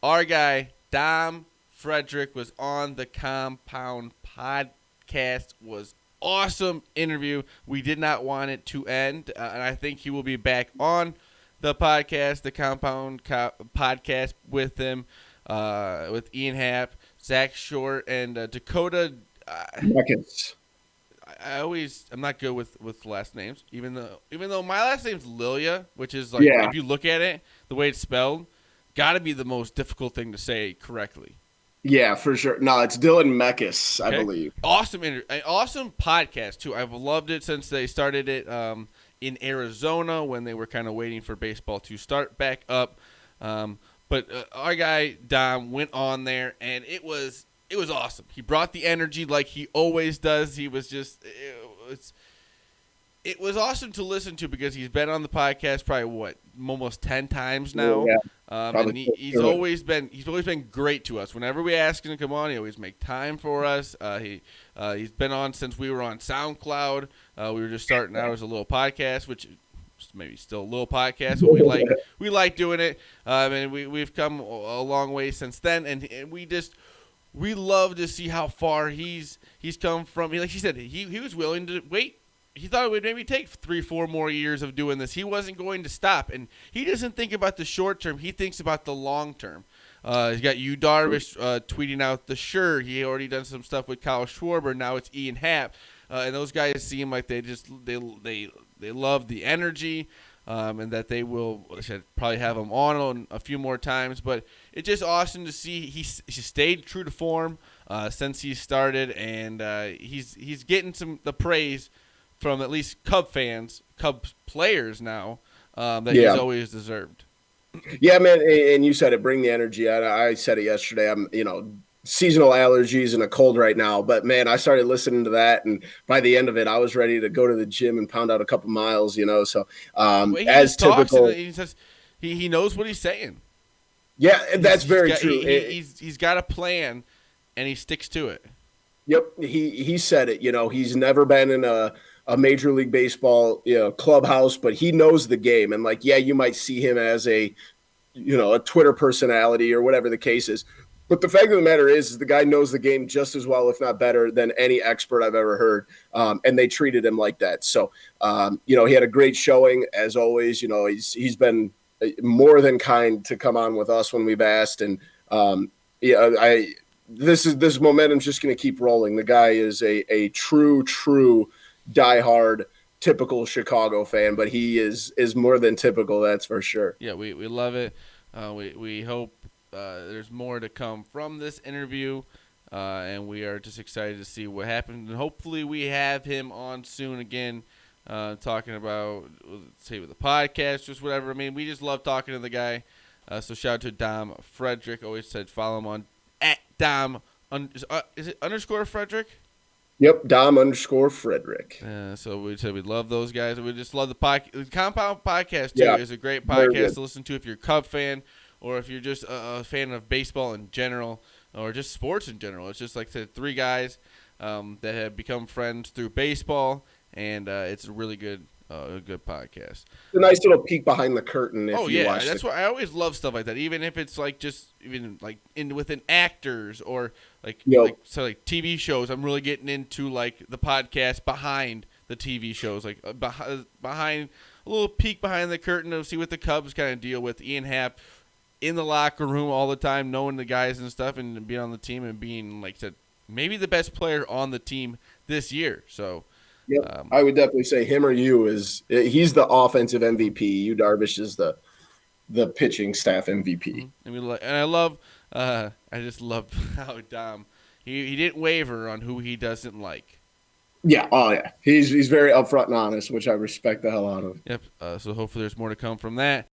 our guy Dom Frederick was on the Compound Podcast. Was awesome interview. We did not want it to end, and I think he will be back on the podcast, the Compound Podcast, with him, with Ian Happ, Zach Short, and Dakota. Buckets. I'm not good with last names, even though my last name's Lilia, which is like Yeah. if you look at it, the way it's spelled, got to be the most difficult thing to say correctly. Yeah, for sure. No, it's Dylan Mekis, I Okay? believe. Awesome awesome podcast too. I've loved it since they started it in Arizona when they were kind of waiting for baseball to start back up. But our guy Dom went on there, and it was awesome. He brought the energy like he always does. He was just it was awesome to listen to because he's been on the podcast probably almost 10 times now. Yeah, And he's always been great to us. Whenever we ask him to come on, he always make time for us. He's been on since we were on SoundCloud. We were just starting out as a little podcast, which maybe still a little podcast, but we like doing it. And we've come a long way since then, and we love to see how far he's come from. Like he said, he was willing to wait. He thought it would maybe take 3-4 more years of doing this. He wasn't going to stop, and he doesn't think about the short term. He thinks about the long term. He's got you, Darvish, tweeting out the Sure. He already done some stuff with Kyle Schwarber. Now it's Ian Happ, and those guys seem like they love the energy, and that they will probably have him on a few more times. But it's just awesome to see he stayed true to form since he started, and he's getting the praise from at least Cubs players now that he's always deserved. Yeah, man, and you said it, bring the energy. I said it yesterday. I'm, seasonal allergies and a cold right now, but man, I started listening to that, and by the end of it, I was ready to go to the gym and pound out a couple miles, So as typical, he says he knows what he's saying. Yeah, that's very true. He's got a plan, and he sticks to it. Yep, he said it. He's never been in a Major League Baseball clubhouse, but he knows the game. And you might see him as a Twitter personality or whatever the case is. But the fact of the matter is the guy knows the game just as well, if not better, than any expert I've ever heard. And they treated him like that. So, he had a great showing as always. He's been more than kind to come on with us when we've asked. And this momentum's just going to keep rolling. The guy is a true diehard, typical Chicago fan, but he is more than typical, that's for sure. Yeah, we love it. We hope there's more to come from this interview, and we are just excited to see what happens. And hopefully we have him on soon again, talking about, say, with the podcast, just whatever. I mean, we just love talking to the guy. So shout out to Dom Frederick. Always said follow him on @Dom. Is it _ Frederick? Yep, Dom_Frederick. So we said we love those guys. We just love the podcast. The Compound Podcast, too, is a great podcast to listen to if you're a Cub fan or if you're just a fan of baseball in general or just sports in general. It's just like I said, 3 guys that have become friends through baseball, and it's a really good podcast. It's a nice little peek behind the curtain. That's why I always love stuff like that. Even if it's within actors or like TV shows. I'm really getting into like the podcast behind the TV shows, like behind a little peek behind the curtain to see what the Cubs kind of deal with. Ian Happ in the locker room all the time, knowing the guys and stuff, and being on the team and being like said maybe the best player on the team this year. So. Yep. I would definitely say him or you he's the offensive MVP. You, Darvish, is the pitching staff MVP. Mm-hmm. I just love how Dom he didn't waver on who he doesn't like. Yeah, he's very upfront and honest, which I respect the hell out of. Yep. So hopefully there's more to come from that.